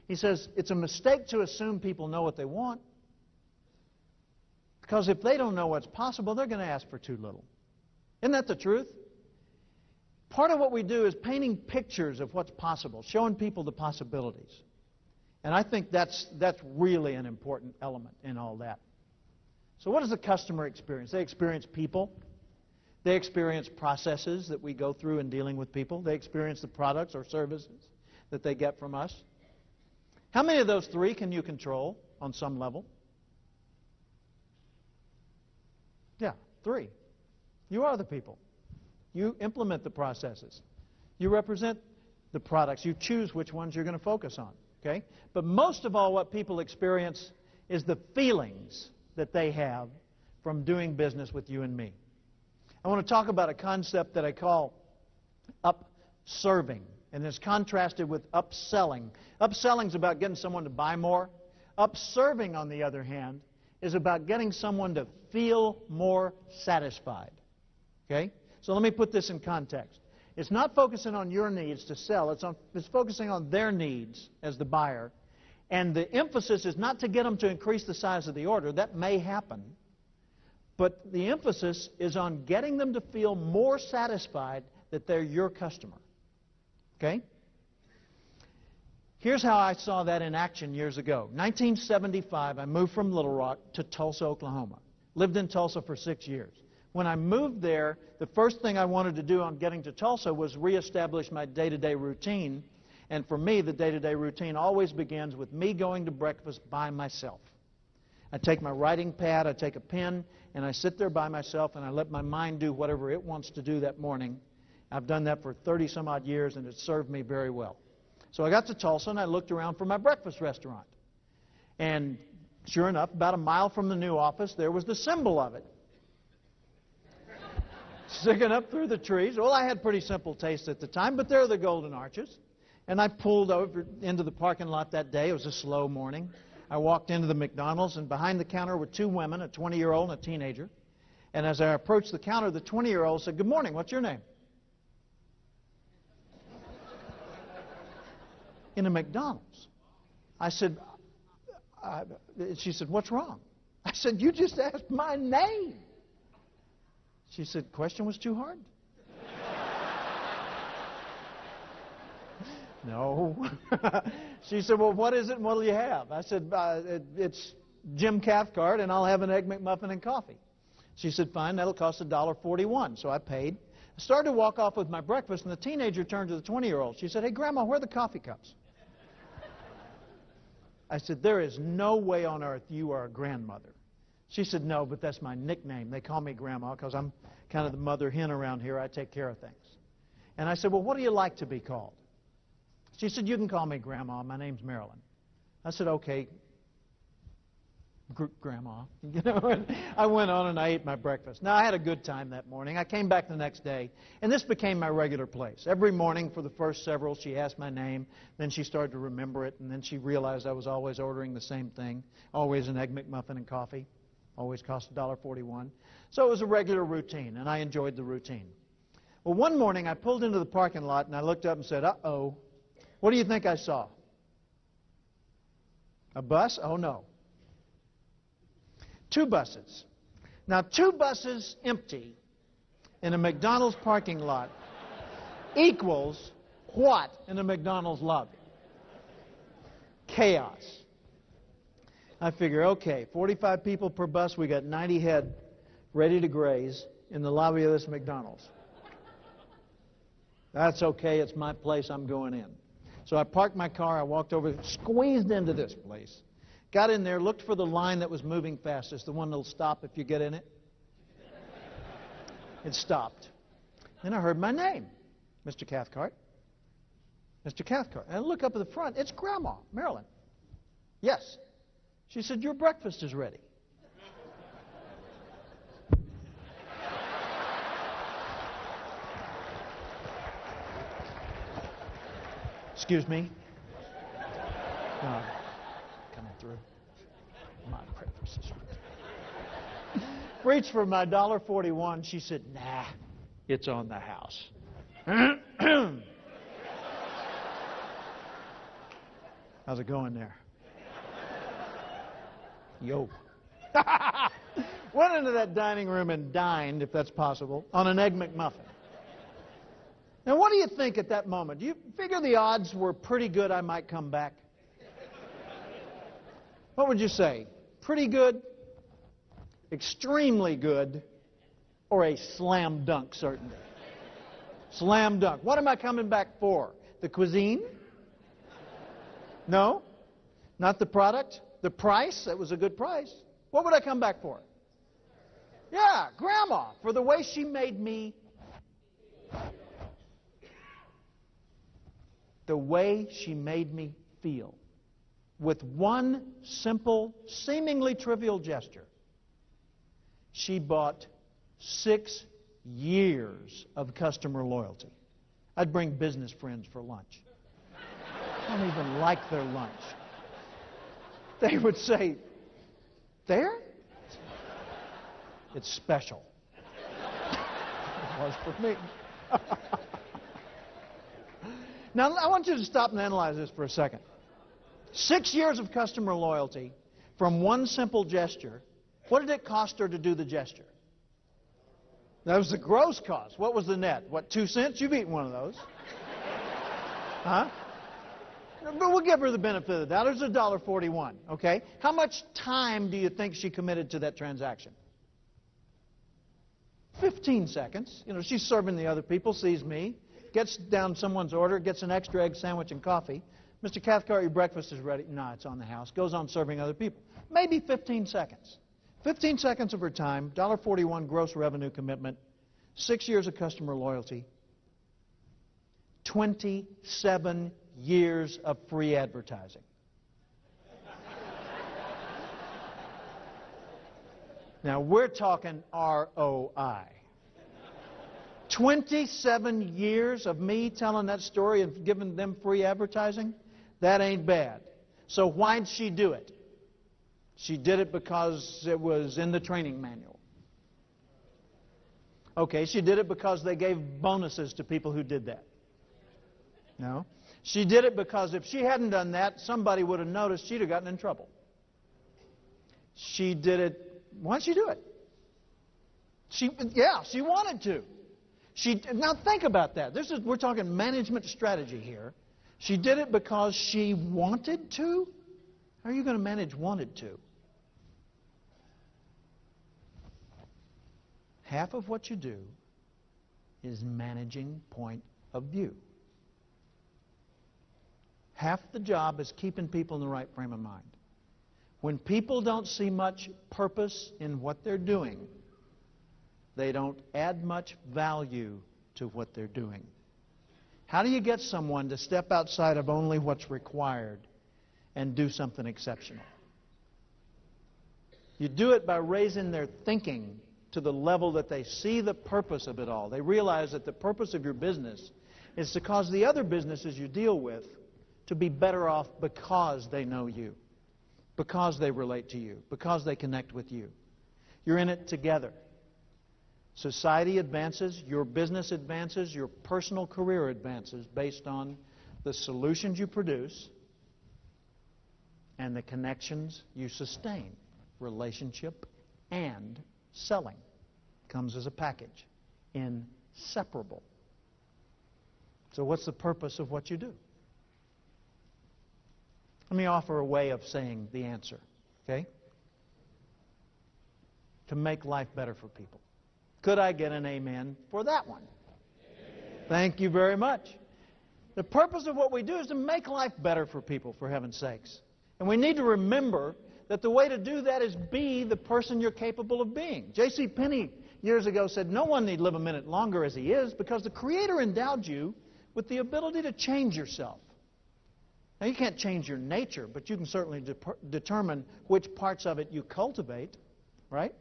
He says, it's a mistake to assume people know what they want. Because if they don't know what's possible, they're going to ask for too little. Isn't that the truth? Part of what we do is painting pictures of what's possible, showing people the possibilities. And I think that's really an important element in all that. So what does the customer experience? They experience people. They experience processes that we go through in dealing with people. They experience the products or services that they get from us. How many of those three can you control on some level? Yeah, three. You are the people. You implement the processes. You represent the products. You choose which ones you're going to focus on. Okay? But most of all, what people experience is the feelings that they have from doing business with you and me. I want to talk about a concept that I call upserving, and it's contrasted with upselling. Upselling is about getting someone to buy more. Upserving, on the other hand, is about getting someone to feel more satisfied. Okay? So let me put this in context. It's not focusing on your needs to sell. It's focusing on their needs as the buyer. And the emphasis is not to get them to increase the size of the order. That may happen. But the emphasis is on getting them to feel more satisfied that they're your customer. Okay? Here's how I saw that in action years ago. 1975, I moved from Little Rock to Tulsa, Oklahoma. Lived in Tulsa for 6 years. When I moved there, the first thing I wanted to do on getting to Tulsa was reestablish my day-to-day routine. And for me, the day-to-day routine always begins with me going to breakfast by myself. I take my writing pad, I take a pen, and I sit there by myself, and I let my mind do whatever it wants to do that morning. I've done that for 30-some-odd years, and it served me very well. So I got to Tulsa, and I looked around for my breakfast restaurant. And sure enough, about a mile from the new office, there was the symbol of it, sticking up through the trees. Well, I had pretty simple taste at the time, but there are the Golden Arches. And I pulled over into the parking lot that day. It was a slow morning. I walked into the McDonald's, and behind the counter were two women, a 20-year-old and a teenager. And as I approached the counter, the 20-year-old said, "Good morning, what's your name?" In a McDonald's. I said, she said, "What's wrong?" I said, "You just asked my name." She said, "Question was too hard?" No. She said, "Well, what is it and what will you have?" I said, "It's Jim Cathcart, and I'll have an Egg McMuffin and coffee." She said, "Fine, that'll cost $1.41. So I paid. I started to walk off with my breakfast, and the teenager turned to the 20-year-old. She said, "Hey, Grandma, where are the coffee cups?" I said, "There is no way on earth you are a grandmother." She said, "No, but that's my nickname. They call me Grandma because I'm kind of the mother hen around here. I take care of things." And I said, "Well, what do you like to be called?" She said, "You can call me Grandma. My name's Marilyn." I said, "Okay, Grandma." You know, and I went on and I ate my breakfast. Now, I had a good time that morning. I came back the next day, and this became my regular place. Every morning for the first several, she asked my name. Then she started to remember it, and then she realized I was always ordering the same thing, always an Egg McMuffin and coffee. Always cost $1.41. So it was a regular routine, and I enjoyed the routine. Well, one morning I pulled into the parking lot, and I looked up and said, "Uh-oh. What do you think I saw?" A bus? Oh, no. Two buses. Now, two buses empty in a McDonald's parking lot equals what in a McDonald's lobby? Chaos. I figure, okay, 45 people per bus, we got 90 head ready to graze in the lobby of this McDonald's. That's okay, it's my place, I'm going in. So I parked my car, I walked over, squeezed into this place, got in there, looked for the line that was moving fastest, the one that'll stop if you get in it. It stopped. Then I heard my name, Mr. Cathcart. Mr. Cathcart. And I look up at the front, it's Grandma, Marilyn. Yes. She said, "Your breakfast is ready." Excuse me. No, coming through. My breakfast is ready. Reached for my $1.41. She said, "Nah, it's on the house." How's it going there? Yo. Went into that dining room and dined, if that's possible, on an Egg McMuffin. Now, what do you think at that moment? Do you figure the odds were pretty good I might come back? What would you say? Pretty good, extremely good, or a slam dunk certainty? Slam dunk. What am I coming back for? The cuisine? No? Not the product? The price? That was a good price. What would I come back for? Yeah, Grandma, for the way she made me. The way she made me feel. With one simple, seemingly trivial gesture, she bought 6 years of customer loyalty. I'd bring business friends for lunch. I don't even like their lunch. They would say, there? It's special. It was for me. Now, I want you to stop and analyze this for a second. 6 years of customer loyalty from one simple gesture. What did it cost her to do the gesture? That was the gross cost. What was the net? What, 2 cents? You've eaten one of those. Huh? But we'll give her the benefit of the doubt. It was $1.41, okay? How much time do you think she committed to that transaction? 15 seconds. You know, she's serving the other people, sees me, gets down someone's order, gets an extra egg sandwich and coffee. Mr. Cathcart, your breakfast is ready. No, it's on the house. Goes on serving other people. Maybe 15 seconds. 15 seconds of her time, $1.41 gross revenue commitment, 6 years of customer loyalty, 27 years of free advertising. Now, we're talking ROI. 27 years of me telling that story and giving them free advertising? That ain't bad. So why'd she do it? She did it because it was in the training manual. Okay, she did it because they gave bonuses to people who did that. No. She did it because if she hadn't done that, somebody would have noticed, she'd have gotten in trouble. She did it. Why'd she do it? She wanted to. Now think about that. We're talking management strategy here. She did it because she wanted to? How are you going to manage wanted to? Half of what you do is managing point of view. Half the job is keeping people in the right frame of mind. When people don't see much purpose in what they're doing, they don't add much value to what they're doing. How do you get someone to step outside of only what's required and do something exceptional? You do it by raising their thinking to the level that they see the purpose of it all. They realize that the purpose of your business is to cause the other businesses you deal with to be better off because they know you, because they relate to you, because they connect with you. You're in it together. Society advances, your business advances, your personal career advances based on the solutions you produce and the connections you sustain. Relationship and selling comes as a package, inseparable. So what's the purpose of what you do? Let me offer a way of saying the answer, okay? To make life better for people. Could I get an amen for that one? Amen. Thank you very much. The purpose of what we do is to make life better for people, for heaven's sakes. And we need to remember that the way to do that is be the person you're capable of being. J.C. Penney years ago said, no one need live a minute longer as he is because the Creator endowed you with the ability to change yourself. Now, you can't change your nature, but you can certainly determine which parts of it you cultivate, right?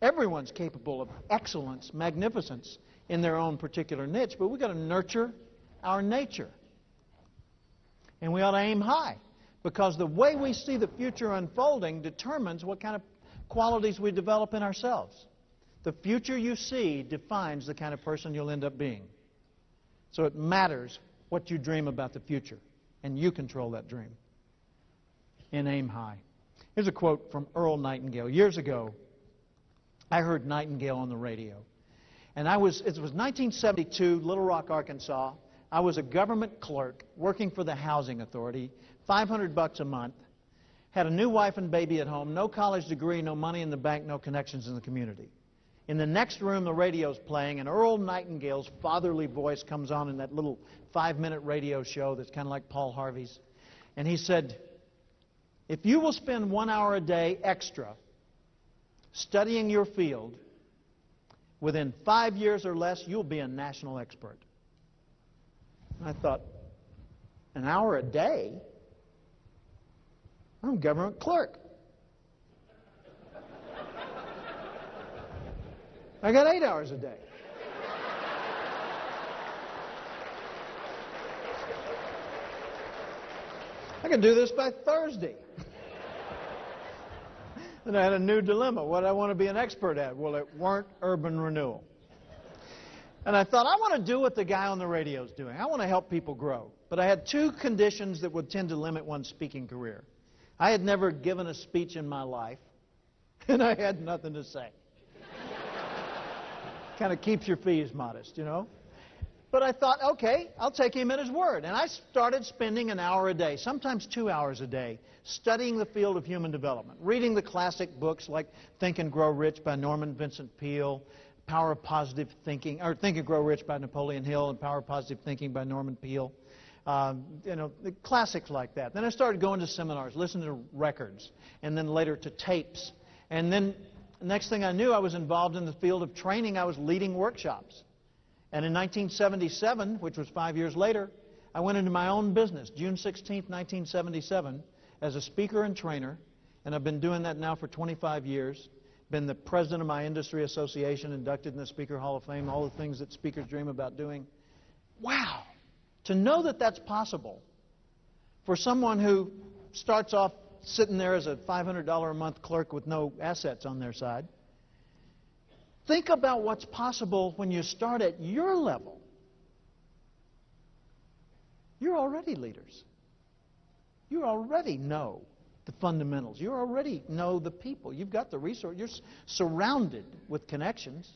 Everyone's capable of excellence, magnificence in their own particular niche, but we've got to nurture our nature. And we ought to aim high, because the way we see the future unfolding determines what kind of qualities we develop in ourselves. The future you see defines the kind of person you'll end up being. So it matters what you dream about the future and you control that dream. And aim high. Here's a quote from Earl Nightingale. Years ago, I heard Nightingale on the radio. And it was 1972, Little Rock, Arkansas. I was a government clerk working for the Housing Authority, $500 a month, had a new wife and baby at home, no college degree, no money in the bank, no connections in the community. In the next room, the radio's playing, and Earl Nightingale's fatherly voice comes on in that little 5-minute radio show that's kind of like Paul Harvey's. And he said, if you will spend 1 hour a day extra studying your field, within 5 years or less, you'll be a national expert. And I thought, an hour a day? I'm a government clerk. I got 8 hours a day. I can do this by Thursday. And I had a new dilemma. What do I want to be an expert at? Well, it weren't urban renewal. And I thought, I want to do what the guy on the radio is doing. I want to help people grow. But I had two conditions that would tend to limit one's speaking career. I had never given a speech in my life, and I had nothing to say. Kind of keeps your fees modest, you know. But I thought, okay, I'll take him at his word. And I started spending an hour a day, sometimes 2 hours a day, studying the field of human development, reading the classic books like Think and Grow Rich by Norman Vincent Peale, Power of Positive Thinking, or Think and Grow Rich by Napoleon Hill, and Power of Positive Thinking by Norman Peale. You know, the classics like that. Then I started going to seminars, listening to records, and then later to tapes. And then next thing I knew, I was involved in the field of training. I was leading workshops. And in 1977, which was 5 years later, I went into my own business, June 16, 1977, as a speaker and trainer. And I've been doing that now for 25 years. Been the president of my industry association, inducted in the Speaker Hall of Fame, all the things that speakers dream about doing. Wow! To know that that's possible for someone who starts off sitting there as a $500 a month clerk with no assets on their side. Think about what's possible when you start at your level. You're already leaders. You already know the fundamentals. You already know the people. You've got the resource. You're surrounded with connections.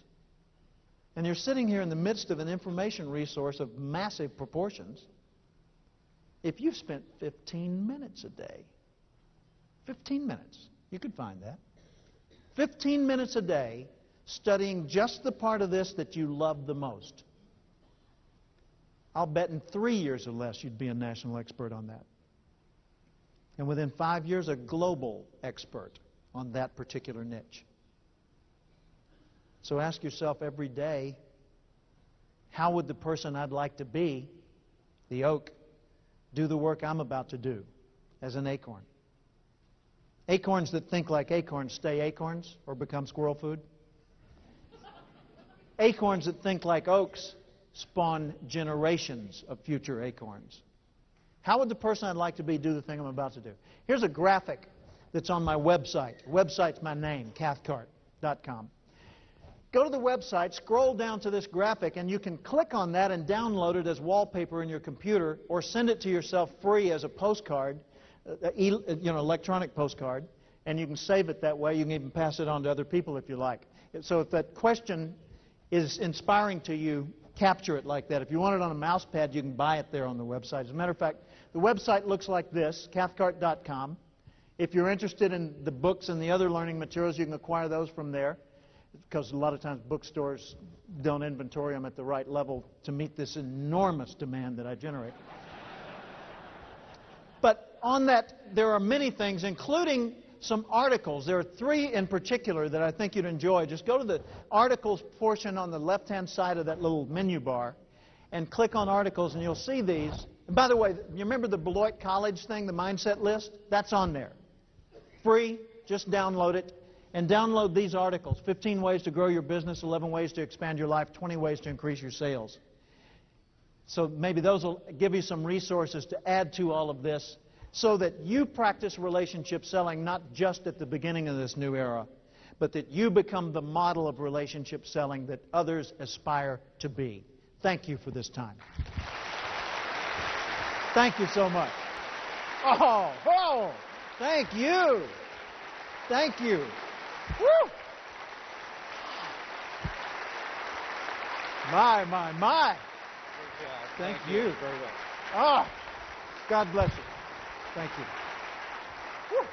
And you're sitting here in the midst of an information resource of massive proportions. If you've spent 15 minutes a day, 15 minutes, you could find that. 15 minutes a day studying just the part of this that you love the most. I'll bet in 3 years or less you'd be a national expert on that. And within 5 years, a global expert on that particular niche. So ask yourself every day, how would the person I'd like to be, the oak, do the work I'm about to do as an acorn? Acorns that think like acorns stay acorns or become squirrel food. Acorns that think like oaks spawn generations of future acorns. How would the person I'd like to be do the thing I'm about to do? Here's a graphic that's on my website. The website's my name, Cathcart.com. Go to the website, scroll down to this graphic, and you can click on that and download it as wallpaper in your computer or send it to yourself free as a postcard, electronic postcard, and you can save it that way. You can even pass it on to other people if you like. So if that question is inspiring to you, capture it like that. If you want it on a mouse pad, you can buy it there on the website. As a matter of fact, the website looks like this, Cathcart.com. If you're interested in the books and the other learning materials, you can acquire those from there, because a lot of times bookstores don't inventory them at the right level to meet this enormous demand that I generate. But on that, there are many things, including some articles. There are 3 in particular that I think you'd enjoy. Just go to the articles portion on the left-hand side of that little menu bar and click on articles, and you'll see these. And by the way, you remember the Beloit College thing, the mindset list? That's on there. Free. Just download it. And download these articles. 15 ways to grow your business, 11 ways to expand your life, 20 ways to increase your sales. So maybe those will give you some resources to add to all of this so that you practice relationship selling not just at the beginning of this new era, but that you become the model of relationship selling that others aspire to be. Thank you for this time. Thank you so much. Oh, thank you. Thank you. Woo! My. Thank you. Very well. Oh, God bless you. Thank you. Woo!